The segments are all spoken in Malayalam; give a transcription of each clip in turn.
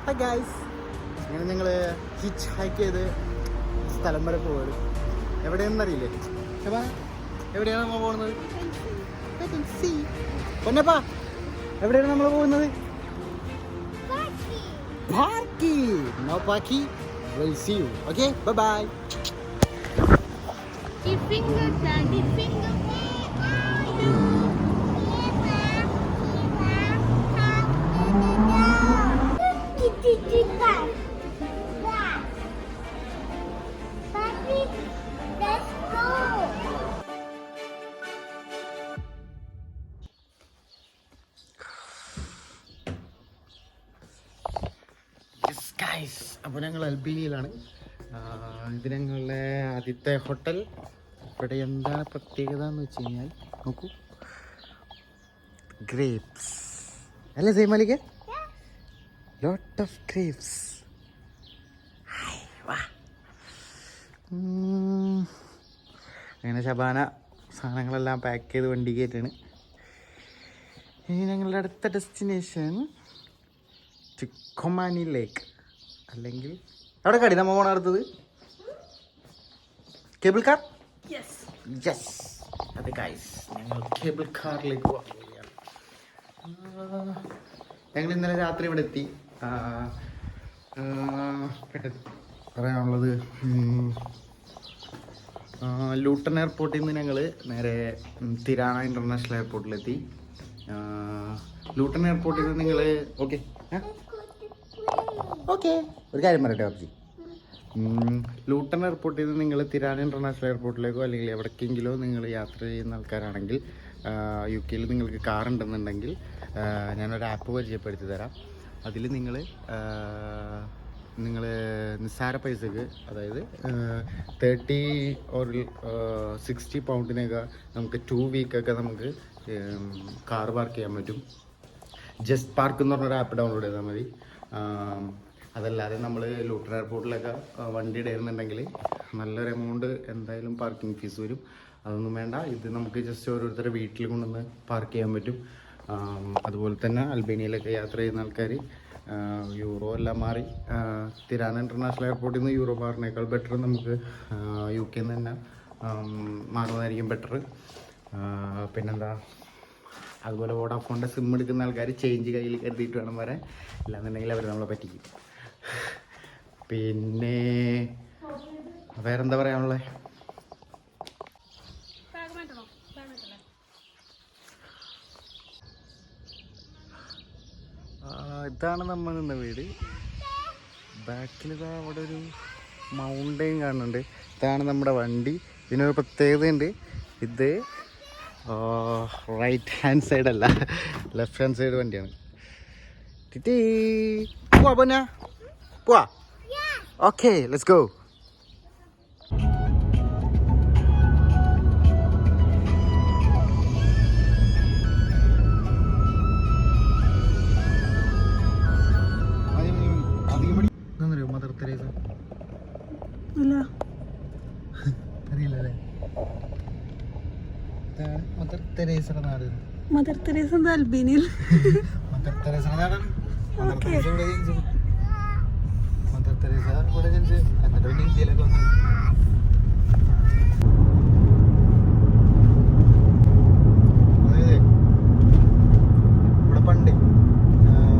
ഹായ് ഗൈസ്, അങ്ങനെ ഞങ്ങൾ ഹിച്ച് ഹൈക്ക് ചെയ്ത് സ്ഥലം വരെ പോകുന്നത്. എവിടെയാണെന്ന് അറിയില്ലേ? എവിടെയാണ് നമ്മൾ പോകുന്നത്? പൊന്നപ്പാ, എവിടെയാണ് നമ്മൾ പോകുന്നത്? പാർക്കി. No പാർക്കി. We'll see you. Okay, bye bye. Finger, daddy, finger. അപ്പോൾ ഞങ്ങൾ അൽബേനിയയിലാണ്. ഇത് ഞങ്ങളുടെ ആദ്യത്തെ ഹോട്ടൽ. ഇവിടെ എന്താണ് പ്രത്യേകത എന്ന് വെച്ച് കഴിഞ്ഞാൽ, നോക്കൂ, ഗ്രേപ്സ് അല്ലേ സൈമാലിക്ക്? Lot of grapes. അങ്ങനെ ശബാന സാധനങ്ങളെല്ലാം പാക്ക് ചെയ്ത് വണ്ടി കയറ്റാണ്. ഇനി ഞങ്ങളുടെ അടുത്ത ഡെസ്റ്റിനേഷൻ ചിക്കോമാനി ലേക്ക്, അല്ലെങ്കിൽ അവിടെ കടി നമ്മൾ പോകണ അടുത്തത് കേബിൾ കാർ. യെസ്, അതെ ഗൈസ്, ഞങ്ങൾ കേബിൾ കാറിലേക്ക് പോവുകയാണ്. ഞങ്ങൾ ഇന്നലെ രാത്രി ഇവിടെ എത്തി. പറയാനുള്ളത്, ലൂട്ടൺ എയർപോർട്ടിൽ നിന്ന് ഞങ്ങൾ നേരെ തിരാന ഇൻ്റർനാഷണൽ എയർപോർട്ടിലെത്തി. ലൂട്ടൺ എയർപോർട്ടിൽ നിന്ന് നിങ്ങൾ ഓക്കെ ഒരു കാര്യം പറയട്ടെ ബാബുജി, ലൂട്ടൺ എയർപോർട്ടിൽ നിന്ന് നിങ്ങൾ തിരാന ഇൻ്റർനാഷണൽ എയർപോർട്ടിലേക്കോ അല്ലെങ്കിൽ എവിടേക്കെങ്കിലോ നിങ്ങൾ യാത്ര ചെയ്യുന്ന ആൾക്കാരാണെങ്കിൽ, യു കെയിൽ നിങ്ങൾക്ക് കാർ ഉണ്ടെന്നുണ്ടെങ്കിൽ ഞാനൊരു ആപ്പ് പരിചയപ്പെടുത്തി തരാം. അതിൽ നിങ്ങൾ നിസ്സാര പൈസക്ക്, അതായത് 30 or 60 പൗണ്ടിനൊക്കെ നമുക്ക് 2 വീക്കൊക്കെ നമുക്ക് കാർ പാർക്ക് ചെയ്യാൻ പറ്റും. ജസ്റ്റ് പാർക്ക് എന്ന് പറഞ്ഞൊരു ആപ്പ് ഡൗൺലോഡ് ചെയ്താൽ മതി. അതല്ലാതെ നമ്മൾ ലൂട്ടൺ എയർപോർട്ടിലൊക്കെ വണ്ടി ഇടുന്നുണ്ടെങ്കിൽ നല്ലൊരു എമൗണ്ട് എന്തായാലും പാർക്കിംഗ് ഫീസ് വരും. അതൊന്നും വേണ്ട, ഇത് നമുക്ക് ജസ്റ്റ് ഓരോരുത്തരുടെ വീട്ടിൽ കൊണ്ടുവന്ന് പാർക്ക് ചെയ്യാൻ പറ്റും. അതുപോലെ തന്നെ അൽബേനിയയിലൊക്കെ യാത്ര ചെയ്യുന്ന ആൾക്കാർ യൂറോ എല്ലാം മാറി തിരാന ഇൻ്റർനാഷണൽ എയർപോർട്ടിൽ നിന്ന് യൂറോ മാറുന്നേക്കാൾ ബെറ്റർ നമുക്ക് യു കെയിൽ നിന്ന് തന്നെ മാറുന്നതായിരിക്കും ബെറ്റർ. പിന്നെന്താ, അതുപോലെ വോഡാഫോണിൻ്റെ സിം എടുക്കുന്ന ആൾക്കാർ ചേഞ്ച് കയ്യിൽ കരുതിയിട്ട് വേണം വരാൻ, ഇല്ലാന്നുണ്ടെങ്കിൽ അവർ നമ്മളെ പറ്റിക്കും. പിന്നെ വേറെന്താ പറയാനുള്ളത്? ഇതാണ് നമ്മൾ നിന്ന വീട്. ബാക്കിൽ ഇതാ അവിടെ ഒരു മൗണ്ടെയിൻ കാണുന്നുണ്ട്. ഇതാണ് നമ്മുടെ വണ്ടി. ഇതിനൊരു പ്രത്യേകതയുണ്ട്, ഇത് റൈറ്റ് ഹാൻഡ് സൈഡ് അല്ല, ലെഫ്റ്റ് ഹാൻഡ് സൈഡ് വണ്ടിയാണ്. പോവാ പോന്നാ, പോവാ. Okay, let's go. Mother Teresa അറിയില്ലേ? മദർ തെരേസയുടെ നാട്. മദർ തെരേസ അൽബേനിയയിൽ. മദർ തെരേസയുടെ നാടാണ്. മദർ തെരേസ ഇവിടെ ജനിച്ചു. മദർ തെരേസ ഇവിടെ ജനിച്ച് എന്നിട്ട് പിന്നെ ഇന്ത്യയിലൊക്കെ വന്നു. അതായത് ഇവിടെ പണ്ട്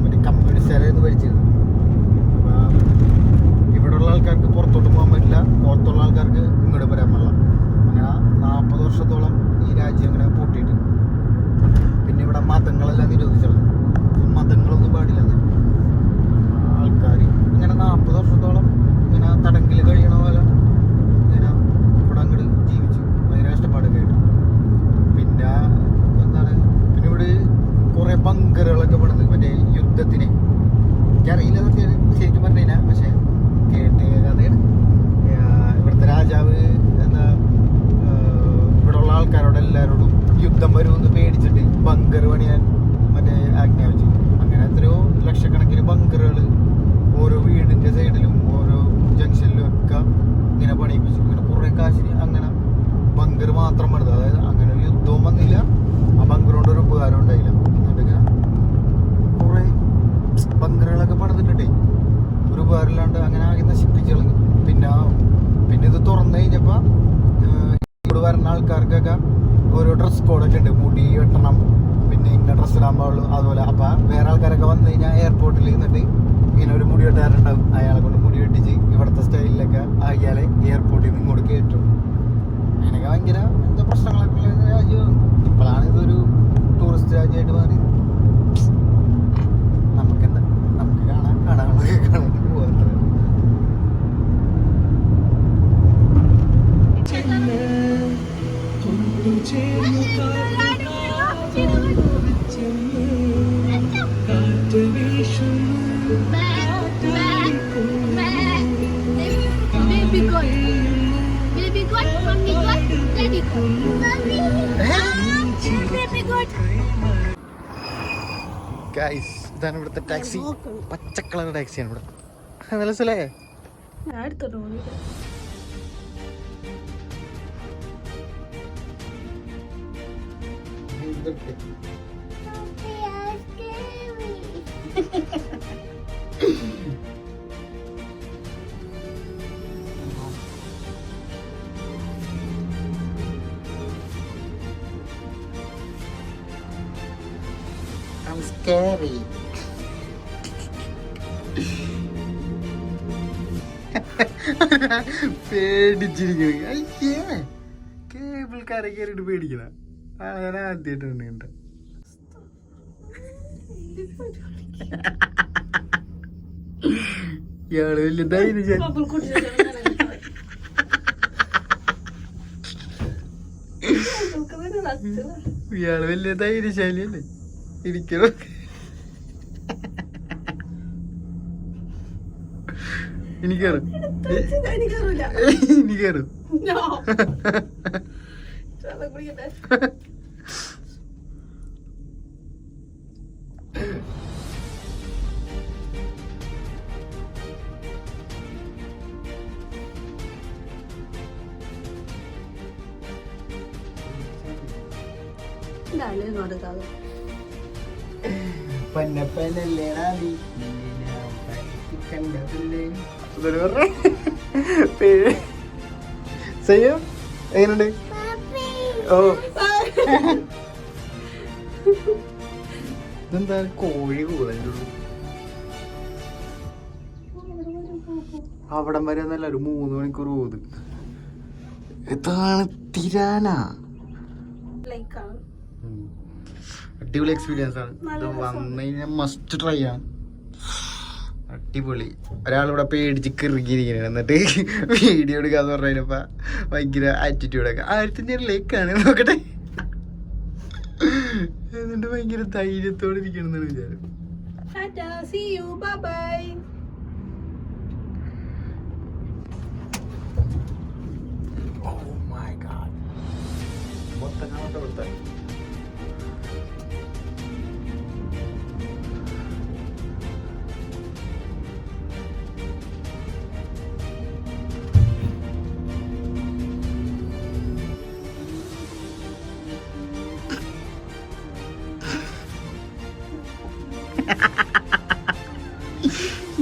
മറ്റേ കമ്മ്യൂണിസ്റ്റുകാരായിരുന്നു ഭരിച്ചിരുന്നത്. അപ്പം ഇവിടെയുള്ള ആൾക്കാർക്ക് പുറത്തോട്ട് പോകാൻ പറ്റില്ല, പുറത്തുള്ള ആൾക്കാർക്ക് ഇങ്ങോട്ട് വരാൻ പാടില്ല. അങ്ങനെ 40 വർഷത്തോളം ഈ രാജ്യം ഇങ്ങനെ പൂട്ടിയിട്ട്, പിന്നെ ഇവിടെ മതങ്ങളെല്ലാം നിരോധിച്ചത്. മതങ്ങളൊന്നും പാടില്ല. ആൾക്കാർ ഇങ്ങനെ 40 വർഷത്തോളം ഇങ്ങനെ തടങ്കിൽ കഴിയണ പോലെ ഇങ്ങനെ ഇവിടെ അങ്ങോട്ട് ജീവിച്ചു, ഭയങ്കര കഷ്ടപ്പാടൊക്കെ ആയിട്ട്. പിന്നെ എന്താണ്, പിന്നെ ഇവിടെ കുറേ ബങ്കറുകളൊക്കെ പണിത് മറ്റേ യുദ്ധത്തിന്. എനിക്കറിയില്ല സത്യം ശരിക്കും പറഞ്ഞു കഴിഞ്ഞാൽ, പക്ഷെ കേട്ടേ കഥയാണ്. ഇവിടുത്തെ രാജാവ് എന്താ ഇവിടെയുള്ള ആൾക്കാരോട് എല്ലാവരോടും യുദ്ധം വരുമെന്ന് പേടിച്ചിട്ട് ബങ്കർ പണിയാൻ മറ്റേ ആജ്ഞാപിച്ചു. അങ്ങനെ എത്രയോ ലക്ഷക്കണക്കിന് ബങ്കറുകൾ ഓരോ വീടിൻ്റെ സൈഡിലും ഓരോ ജംഗ്ഷനിലും ഒക്കെ ഇങ്ങനെ പണിയിപ്പിച്ചു. ഇങ്ങനെ കുറേ കാശിന് അങ്ങനെ ബങ്കർ മാത്രം പണിത്. അതായത് അങ്ങനെ ഒരു യുദ്ധവും വന്നില്ല, ആ ബങ്കർ കൊണ്ട് ഒരു ഉപകാരം ഉണ്ടായില്ല. എന്നിട്ട് ഇങ്ങനെ കുറേ ബങ്കറുകളൊക്കെ പണിതിട്ടേ ഒരു ഉപകാരമില്ലാണ്ട് അങ്ങനെ ആകെ നശിപ്പിച്ചു കളഞ്ഞു. പിന്നെ ഇത് തുറന്നു കഴിഞ്ഞപ്പോൾ ഇവിടെ വരുന്ന ആൾക്കാർക്കൊക്കെ ഓരോ ഡ്രസ് കോഡൊക്കെ ഉണ്ട്. മുടി വെട്ടണം, പിന്നെ ഇന്ന ഡ്രസ്സ് ഇടാൻ പാടുള്ളൂ, അതുപോലെ. അപ്പം വേറെ ആൾക്കാരൊക്കെ വന്നു കഴിഞ്ഞാൽ എയർപോർട്ടിൽ നിന്നിട്ട് ഇങ്ങനെ ഒരു മുടി വെട്ടാറുണ്ടാവും, അയാളെ കൊണ്ട് മുടി വെട്ടിച്ച് ഇവിടുത്തെ സ്റ്റൈലിലൊക്കെ അയാളെ എയർപോർട്ടിൽ നിന്ന് ഇങ്ങോട്ട് കയറ്റും. അങ്ങനെയൊക്കെ ഭയങ്കര എന്താ പ്രശ്നങ്ങളൊക്കെ ഉള്ള രാജ്യമാണ്. ഇപ്പോഴാണ് ഇതൊരു ടൂറിസ്റ്റ് രാജ്യമായിട്ട് മാറി. നമുക്കെന്താ, നമുക്ക് കാണാനൊക്കെ കാണാൻ പോകാത്ര. ഗൈസ്, ഇതാണ് ഇവിടുത്തെ ടാക്സി. പച്ചക്കളർ ടാക്സിയാണ് ഇവിടെ. നല്ല സ്ഥലേ. ഞാൻ എടുത്തോട്ട് പോകുന്നില്ല. I'm scary. പേടിച്ചിരിക്കണ. അയ്യേ, കേബിൾ കര കയറിയിട്ട് പേടിക്കണ. ഞാൻ ആദ്യമായിട്ടുണ്ട് കണ്ട. ഇയാള് വലിയ ധൈര്യം. ഇയാള് വലിയ ധൈര്യശാലിയല്ലേ. ഇരിക്കണം. ഇനി കയറും, ഇനി കയറും. പന്നപ്പനല്ലേടാ നീ, കണ്ടതല്ലേ. ചെയ്യും. എങ്ങനെയുണ്ട്? ഓ, ഇതെന്താ കോഴി കൂടുതലുള്ളൂ. അവിടം വരെ ഒന്നല്ല, ഒരു 3 മണിക്കൂർ പോകുന്നത്. ഇതാണ് തിരാന. അടിപൊളി എക്സ്പീരിയൻസ് ആണ്. ഇത് വന്നു കഴിഞ്ഞാൽ മസ്റ്റ് ട്രൈ ആണ്. അടിപൊളി. ഒരാളിവിടെ പേടിച്ച് കിറുകിയിരിക്കുന്നത്, എന്നിട്ട് വീഡിയോ എടുക്കാന്ന് പറഞ്ഞപ്പോ ഭയങ്കര ആറ്റിറ്റ്യൂഡൊക്കെ. 1500 ലേക്കാണ്, നോക്കട്ടെ. എന്നിട്ട് ഭയങ്കര ധൈര്യത്തോടെ ഇരിക്കണമെന്നാണ് വിചാരം. Oh my God. മൊത്തം കാണാത്ത കൊടുത്താൽ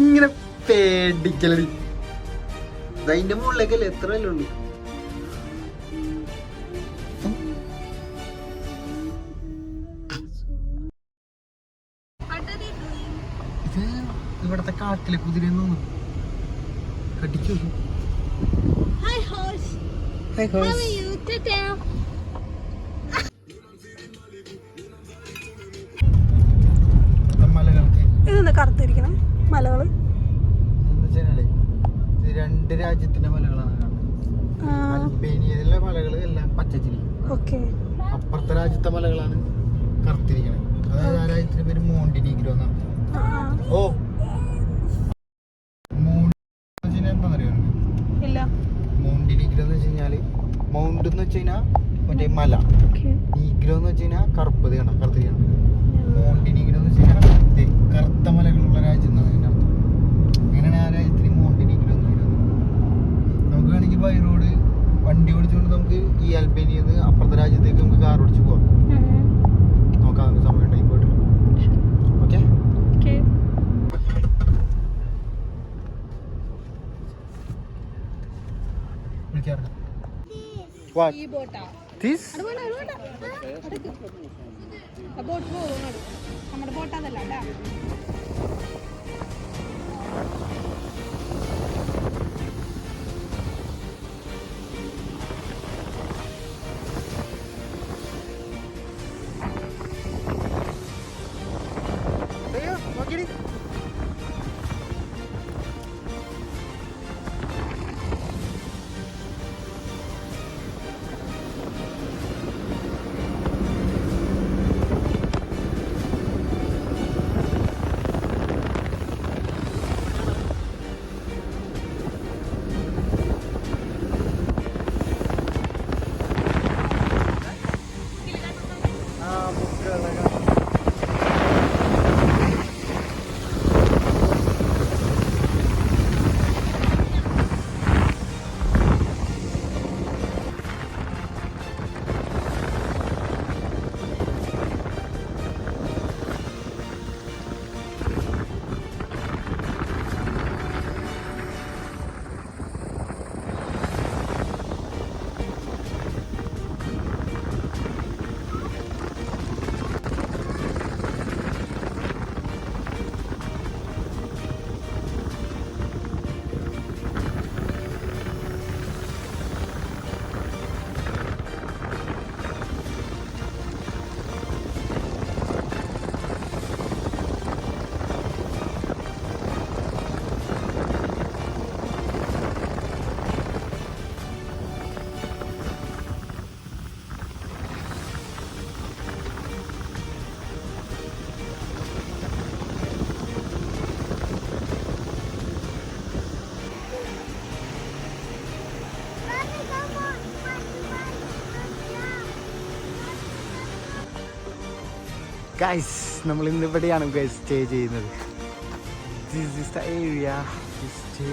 ഇങ്ങനെ പേടിക്കലടി. അതിന്റെ മുകളിലേക്കല്ലേ, എത്രയല്ലേ ഉള്ളൂ. ഇത് ഇവിടത്തെ കാട്ടിലെ കുതിരയെന്ന് തോന്നുന്നു. കടിക്കൂ. ഇതെന്താ കറുത്തിരിക്കണേ മലകള്? രണ്ട് രാജ്യത്തിന്റെ മലകളാണ് കാണുന്നത്. അൽബേനിയയിലെ മലകൾ എല്ലാം പച്ചച്ചിരിക്കും. അപ്പുറത്തെ രാജ്യത്തെ മലകളാണ് കറുത്തിരിക്കണത്. അതായത് ആ രാജ്യത്തിന്റെ പേര് മോണ്ടിനീഗ്രോ എന്നാണ്. ഓ, എന്താണെന്നറിയോ? മോണ്ടിനീഗ്രോ എന്ന് വെച്ച് കഴിഞ്ഞാല്, മൗണ്ട് എന്ന് വെച്ച് കഴിഞ്ഞാൽ മറ്റേ മല, നീഗ്രോ എന്ന് വെച്ച് കഴിഞ്ഞാൽ കറുപ്പത് കാണാം, കറുത്തിരിക്കണം. മോണ്ടിനീഗ്രോ എന്ന് വെച്ച് കഴിഞ്ഞാൽ കറുത്ത മലകളുള്ള രാജ്യം എന്നാണ് അതിൻ്റെ അർത്ഥം. അങ്ങനെയാണ് ആ രാജ്യത്തിന് മോണ്ടിനീഗ്രോ എന്ന് പറയുന്നത്. നമുക്ക് വേണമെങ്കിൽ ബൈ റോഡ് വണ്ടി ഓടിച്ചുകൊണ്ട് നമുക്ക് ഈ അൽബേനിയിൽ നിന്ന് അപ്പുറത്തെ രാജ്യത്തേക്ക് നമുക്ക് കാർ ഓടിച്ച് പോവാം. നോക്കാം, നമുക്ക് സമയം ഉണ്ടായി പോയിട്ട്. ഓക്കെ. What? ഈ ബോട്ടാ This? അത് വേണ്ട ബോട്ട് പോകും നമ്മുടെ ബോട്ട് അതല്ല കേട്ടാ അയ്യോ നോക്കിടി. ഗൈസ് നമ്മൾ ഇന്ന് ഇവിടെയാണ് ഗൈസ് സ്റ്റേ ചെയ്യുന്നത്. This is the area to stay.